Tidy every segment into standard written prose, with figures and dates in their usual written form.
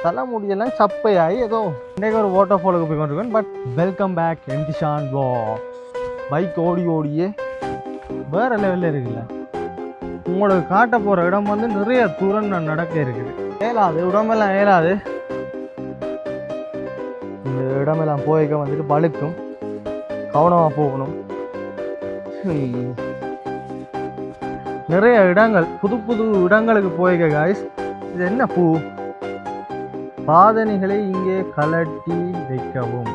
தலைமுடியெல்லாம் சப்பையாகி ஏதோ இன்றைக்கு ஒரு வாட்டர் ஃபாலுக்கு போய் கொண்டிருக்கேன். பட் வெல்கம் பேக் எம்டிஷான் வ்ளாக்ஸ். பைக் ஓடி ஓடியே வேறு லெவலில் இருக்குல்ல. உங்களுக்கு காட்ட போகிற இடம் வந்து நிறைய தூரம் நடக்க இருக்குது. ஏலாது உடம்பெல்லாம் ஏலாது. இந்த இடமெல்லாம் போய்க்க வந்துட்டு பழுக்கும், கவனமாக போகணும். நிறைய இடங்கள், புது புது இடங்களுக்கு போய்க்க காய்ஸ். இது என்ன பூ? பாதணிகளை இங்கே கலட்டி வைக்கவும்.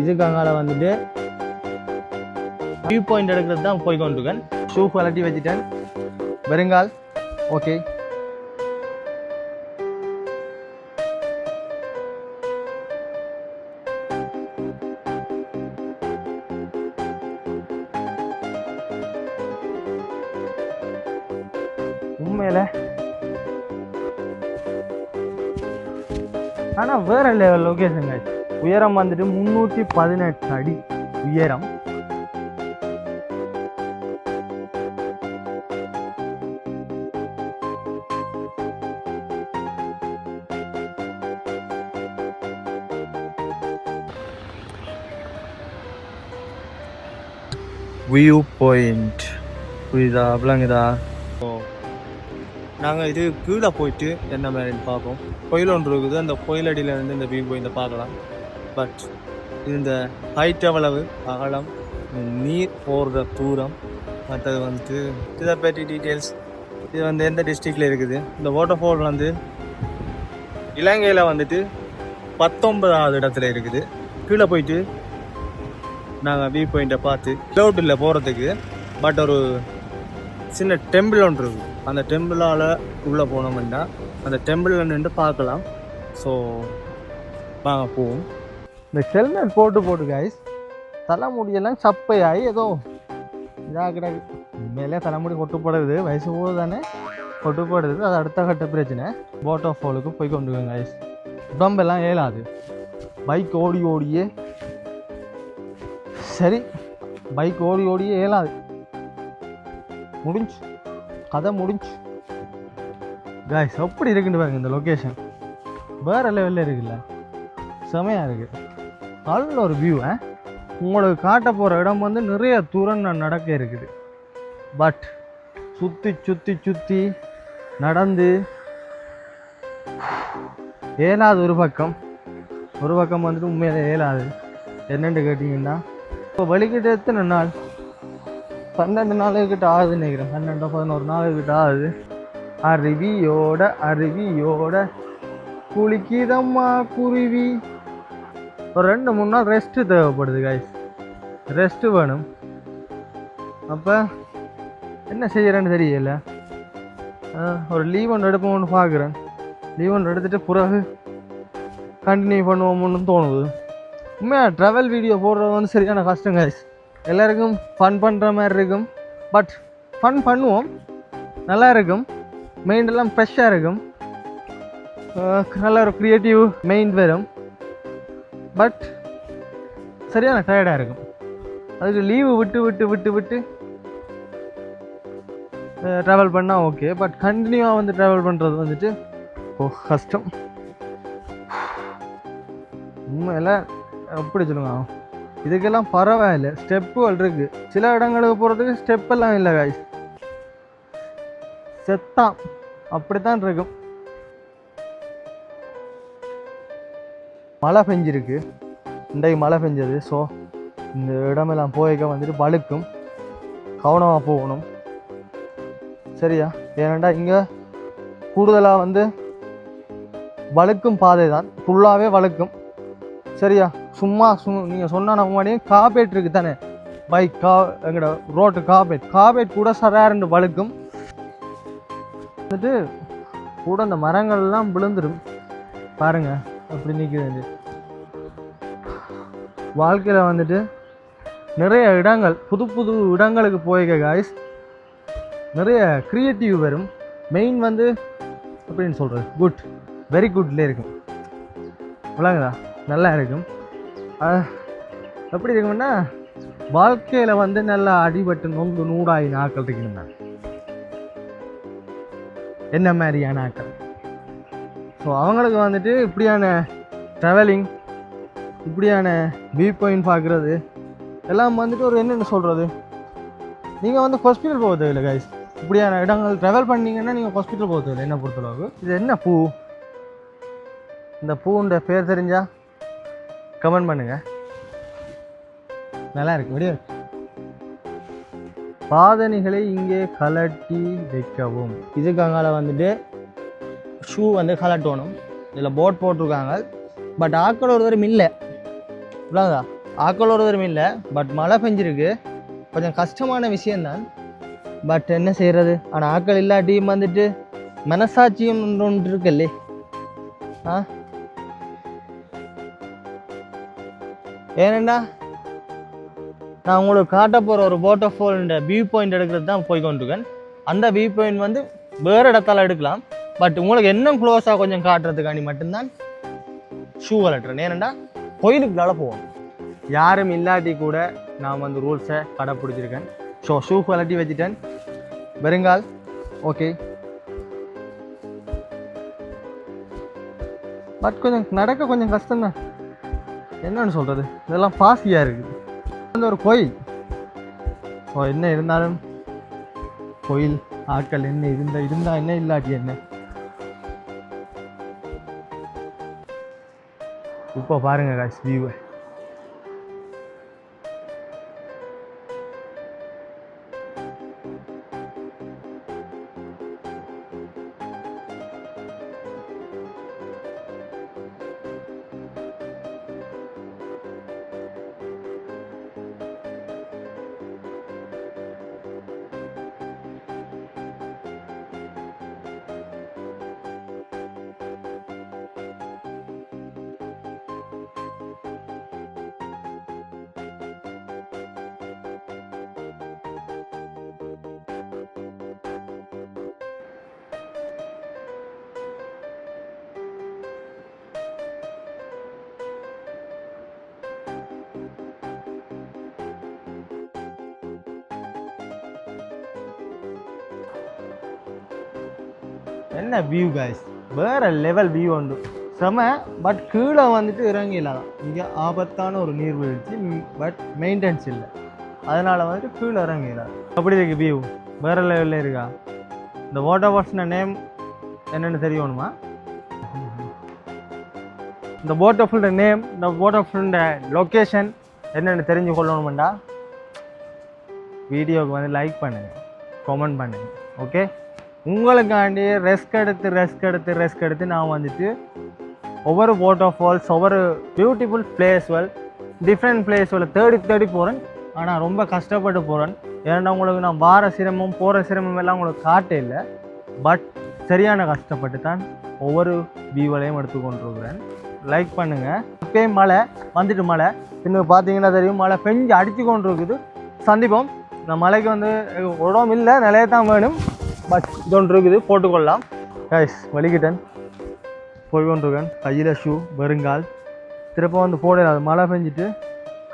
இதுக்காக வந்துட்டு வியூ பாயிண்ட் எடுக்கிறது தான் போய் கொண்டிருக்கேன். ஷூ கலட்டி வச்சுட்டேன். வருங்கால் ஓகே. உண்மையில ஆனால் வேற லெவல் லொக்கேஷன். உயரம் வந்துட்டு 318 அடி உயரம். வியூ பாயிண்ட் புரியுதா? விளங்குதா? நாங்கள் இது கீழே போயிட்டு என்ன மாதிரின்னு பார்ப்போம். கோயில் ஒன்று இருக்குது, அந்த கோயில் அடியில் இருந்து இந்த வியூ பாயிண்ட்டை பார்க்கலாம். பட் இந்த ஹைட் எவ்வளவு, அகலம், நீர் போடுற தூரம், மற்றது வந்துட்டு இதை பற்றி டீட்டெயில்ஸ். இது வந்து எந்த டிஸ்ட்ரிக்டில் இருக்குது. இந்த வாட்டர் ஃபால் வந்து இலங்கையில் வந்துட்டு 19வது இடத்துல இருக்குது. கீழே போயிட்டு நாங்கள் வியூ பாயிண்ட்டை பார்த்து டவுட் இல்லை போகிறதுக்கு. பட் ஒரு சின்ன டெம்பிள் ஒன்று இருக்குது. அந்த டெம்பிளால் உள்ளே போனோம்னா அந்த டெம்பிளில் நின்று பார்க்கலாம். ஸோ வாங்க போவோம். இந்த ஹெல்மெட் போட்டு காய்ஸ் தலைமுடியெல்லாம் சப்பையாகி ஏதோ இதாக கிடக்கு. உண்மையிலே தலைமுடி கொட்டுப்படுது, வயசு போது தானே கொட்டுப்படுது. அது அடுத்த கட்ட பிரச்சனை. வாட்டர் ஃபாலுக்கு போய் கொண்டுருக்கோங்க காய்ஸ். உடம்பெல்லாம் ஏலாது. பைக் ஓடி ஓடியே சரி, பைக் ஓடி ஓடியே ஏலாது. முடிஞ்சு கதை முடிஞ்சு காய்ஸ். எப்படி இருக்குன்னு பாருங்க. இந்த லொக்கேஷன் வேறு லெவலில் இருக்குல்ல, செமையாக இருக்குது. நல்ல ஒரு வியூ. உங்களுக்கு காட்ட போகிற இடம் வந்து நிறைய தூரம் நடக்க இருக்குது. பட் சுற்றி சுற்றி சுற்றி நடந்து ஏலாது. ஒரு பக்கம் வந்துட்டு உண்மையில ஏலாது. என்னென்னு கேட்டிங்கன்னா இப்போ வலிக்கிட்ட எத்தனை நாள், 12 நாளுக்கிட்ட ஆகுதுன்னு நினைக்கிறேன். 12-11 நாளுக்கிட்ட ஆகுது. அருவியோட குளிக்கிதம்மா குருவி. ஒரு 2-3 நாள் ரெஸ்ட்டு தேவைப்படுது காய்ஸ். ரெஸ்ட்டு வேணும். அப்போ என்ன செய்கிறேன்னு தெரியல. ஒரு லீவ் ஒன்று எடுப்போம்னு பார்க்குறேன். லீவ் ஒன்று எடுத்துகிட்டு பிறகு கண்டினியூ பண்ணுவோம்னு தோணுது. உண்மையாக ட்ராவல் வீடியோ போடுறது வந்து சரியான கஷ்டம் காய்ஸ். எல்லாருக்கும் ஃபன் பண்ணுற மாதிரி இருக்கும். பட் ஃபன் பண்ணுவோம், நல்லா இருக்கும். மைண்டெல்லாம் ஃப்ரெஷ்ஷாக இருக்கும். நல்ல ஒரு க்ரியேட்டிவ் மைண்ட் வரும். பட் சரியான டயர்டாக இருக்கும். அதுக்கு லீவு விட்டு ட்ராவல் பண்ணால் ஓகே. பட் கண்டினியூவாக வந்து ட்ராவல் பண்ணுறது வந்துட்டு கஷ்டம். உண்மையில் எப்படி சொல்லுங்க, இதுக்கெல்லாம் பரவாயில்லை. ஸ்டெப்புகள் இருக்குது. சில இடங்களுக்கு போகிறதுக்கு ஸ்டெப்பெல்லாம் இல்லை காய்ஸ். செத்தான் அப்படித்தான் இருக்கும். மழை பெஞ்சிருக்கு. இன்றைக்கு மழை பெஞ்சது. ஸோ இந்த இடமெல்லாம் போய்க்க வந்துட்டு பழுக்கும், கவனமாக போகணும். சரியா? ஏனண்டா இங்கே கூடுதலாக வந்து வழுக்கும் பாதை தான், ஃபுல்லாகவே வழுக்கும். சரியா? சும்மா நீங்கள் சொன்னால் நம்ம மாதிரியே காபேட் இருக்குது தானே, பைக் எங்கட ரோட்டு காபேட் கூட சராரண்டு வழுக்கும். வந்துட்டு கூட அந்த மரங்கள்லாம் விழுந்துடும். பாருங்க அப்படி நிற்குது. வாழ்க்கையில் வந்துட்டு நிறைய இடங்கள், புது புது இடங்களுக்கு போய்க்க காய்ஸ். நிறைய க்ரியேட்டிவ் வரும். மெயின் வந்து அப்படின்னு சொல்கிறது குட், வெரி குட்ல இருக்கும். விளங்குதா? நல்லா இருக்கும். எப்படி இருக்கும்னா வாழ்க்கையில் வந்து நல்லா அடிபட்டு நொங்கு நூடாகி நாட்கள் இருக்கணும்னா என்ன மாதிரியான ஆக்கள் ஸோ அவங்களுக்கு வந்துட்டு இப்படியான ட்ராவலிங், இப்படியான வியூ பாயிண்ட் பார்க்குறது எல்லாம் வந்துட்டு ஒரு என்னென்னு சொல்கிறது, நீங்கள் வந்து ஹாஸ்பிட்டல் போக தேவையில்லை கைஸ். இப்படியான இடங்கள் ட்ராவல் பண்ணிங்கன்னா நீங்கள் ஹாஸ்பிட்டல் போக தேவையில்லை என்ன பொறுத்தளவுக்கு. இது என்ன பூ, இந்த பூன்ற பேர் தெரிஞ்சா கமெண்ட் பண்ணுங்கள். நல்லா இருக்கு, வெளியே இருக்கு. பாதணிகளை இங்கே கலட்டி வைக்கவும். இதுக்காக வந்துட்டு ஷூ வந்து கலட்டணும். இதில் போட் போட்டிருக்காங்க. பட் ஆக்கள் ஒருத்தரும் இல்லை, இவ்வளோதா ஆக்கள் ஒருத்தரும் இல்லை. பட் மழை பெஞ்சிருக்கு, கொஞ்சம் கஷ்டமான விஷயந்தான். பட் என்ன செய்கிறது, ஆனால் ஆக்கள் இல்லாட்டியும் வந்துட்டு மனசாட்சியம் ஒன்று இருக்குல்லே. ஏனண்டா நான் உங்களுக்கு காட்ட போகிற ஒரு வாட்டர்ஃபால்ன்ற வியூ பாயிண்ட் எடுக்கிறது தான் போய் கொண்டிருக்கேன். அந்த வியூ பாயிண்ட் வந்து வேறு இடத்தால் எடுக்கலாம். பட் உங்களுக்கு இன்னும் க்ளோஸாக கொஞ்சம் காட்டுறதுக்காண்டி மட்டும்தான் ஷூ கலட்டுறேன். ஏனண்டா கோயிலுக்குள்ளால போவோம். யாரும் இல்லாட்டி கூட நான் வந்து ரூல்ஸை கடைப்பிடிச்சிருக்கேன். ஸோ ஷூ கலட்டி வச்சுட்டேன். வெறுங்கால் ஓகே. பட் கொஞ்சம் நடக்க கொஞ்சம் கஷ்டம்தான். என்னன்னு சொல்கிறது, இதெல்லாம் பாசியாக இருக்குது. அந்த ஒரு கோயில். ஸோ என்ன இருந்தாலும் கோயில் ஆட்கள் என்ன இருந்தா என்ன இல்லாட்டி என்ன. இப்போ பாருங்க காய்ஸ் வியூவை. என்ன வியூ கைஸ், வேறு லெவல் வியூ உண்டு செம. பட் கீழே வந்துட்டு இறங்கிடலாம். இங்கே ஆபத்தான ஒரு நீர்வீழ்ச்சி, பட் மெயின்டெனன்ஸ் இல்லை, அதனால் வந்துட்டு கீழே இறங்கிடலாம். அப்படி இருக்கு வியூ, வேறு லெவலில் இருக்கா. இந்த வாட்டர் ஃபால்ஸ்ன நேம் என்னென்னு தெரியணுமா? இந்த வாட்டர்ஃபால்ட நேம், இந்த வாட்டர்ஃபால்ட லொக்கேஷன் என்னென்னு தெரிஞ்சு கொள்ளணுமெண்டா வீடியோவுக்கு வந்து லைக் பண்ணுங்கள், கமெண்ட் பண்ணுங்கள். ஓகே, உங்களுக்காண்டி ரெஸ்க் எடுத்து நான் வந்துட்டு ஒவ்வொரு வாட்டர் ஃபால்ஸ், ஒவ்வொரு பியூட்டிஃபுல் பிளேஸ்கள், டிஃப்ரெண்ட் பிளேஸ்களை தேடி போகிறேன். ஆனால் ரொம்ப கஷ்டப்பட்டு போகிறேன். ஏன்னா உங்களுக்கு நான் போகிற சிரமம் எல்லாம் உங்களுக்கு காட்ட இல்லை. பட் சரியான கஷ்டப்பட்டு தான் ஒவ்வொரு வியூவலையும் எடுத்துக்கொண்டிருக்கிறேன். லைக் பண்ணுங்கள். இப்போயே மழை வந்துட்டு, மழை இன்னும் பார்த்தீங்கன்னா தெரியும், மழை பெஞ்சு அடித்து கொண்டு இருக்குது. சந்திப்போம். இந்த மழைக்கு வந்து உடம்பு இல்லை, நிலைய தான் வேணும். பட் இது ஒன்று இருக்குது, போட்டுக்கொள்ளலாம். கைஸ் வலிக்கிட்டேன், போய் கொண்டிருக்கேன். கையில் ஷூ, வெறுங்கால். திருப்ப வந்து போடலாது, மழை பெஞ்சிட்டு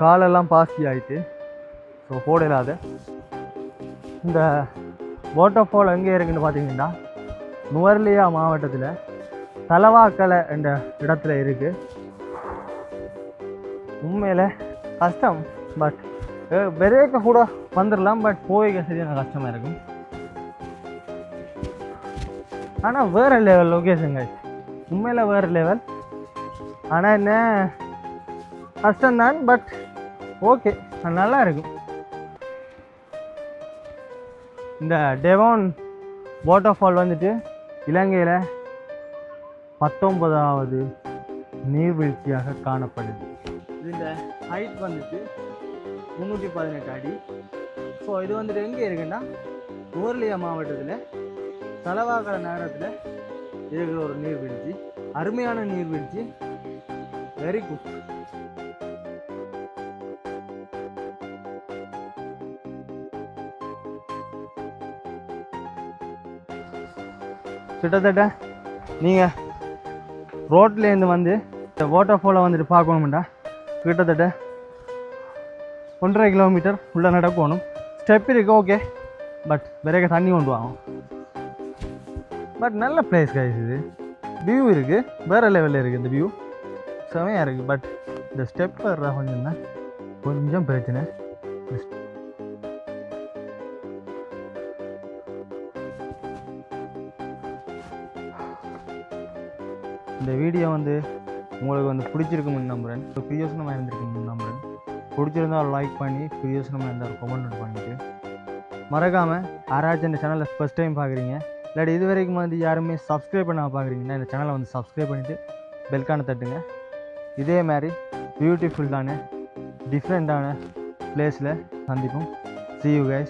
காலெல்லாம் பாசி ஆகிட்டு. ஸோ போடலாது. இந்த வாட்டர் ஃபால் எங்கே இருக்குதுன்னு பார்த்தீங்கன்னா நுவர்லியா மாவட்டத்தில் தலவாக்கலை என்ற இடத்துல இருக்குது. உண்மையில் கஷ்டம், பட் விரைக்க கூட வந்துடலாம். பட் போய்க்க சரியான கஷ்டமாக இருக்கும். ஆனால் வேறு லெவல் லொக்கேஷன் கைஸ், உண்மையில் வேறு லெவல். ஆனால் என்ன கஷ்டம்தான், பட் ஓகே, நல்லா இருக்கும். இந்த டெவான் வாட்டர்ஃபால் வந்துட்டு இலங்கையில் 19வது நீர்வீழ்ச்சியாக காணப்படுது. இந்த ஹைட் வந்துட்டு 318 அடி. ஸோ இது வந்துட்டு எங்கே இருக்குன்னா நுவர்லியா மாவட்டத்தில் தலவாக்கலை நகரத்தில் இருக்கிற ஒரு நீர்வீழ்ச்சி. அருமையான நீர்வீழ்ச்சி, வெரி குட். கிட்டத்தட்ட நீங்கள் ரோட்லேருந்து வந்து இந்த வாட்டர் ஃபாலை வந்துட்டு பார்க்கணுமெண்டா கிட்டத்தட்ட 1.5 கிலோமீட்டர் உள்ளே நடக்கணும். ஸ்டெப் இருக்கு ஓகே, பட் விரைக்க தண்ணி கொண்டு வாங்க. பட் நல்ல பிளேஸ் கைஸ் இது. வியூ இருக்குது, வேறு லெவலில் இருக்குது இந்த வியூ, செமையாக இருக்குது. பட் இந்த ஸ்டெப் வர்றா கொஞ்சம் பிரச்சனை. இந்த வீடியோ உங்களுக்கு பிடிச்சிருக்குன்னு நம்புகிறேன், பிரியோசனமாக இருந்திருக்குன்னு நம்புகிறேன். பிடிச்சிருந்தால் லைக் பண்ணி, பிரியோசனமாக இருந்தால் கமெண்ட் பண்ணிவிட்டு, மறக்காமல் யாராச்சும் இந்த சேனலை ஃபஸ்ட் டைம் பார்க்குறீங்க இல்லாட்டி இது வரைக்கும் யாருமே சப்ஸ்கிரைப் பண்ணாமல் பார்க்குறீங்கன்னா இந்த சேனலை சப்ஸ்கிரைப் பண்ணிவிட்டு பெல்கான தட்டுங்க. இதே மாதிரி பியூட்டிஃபுல்லான டிஃப்ரெண்ட்டான பிளேஸில் சந்திப்போம். See you guys.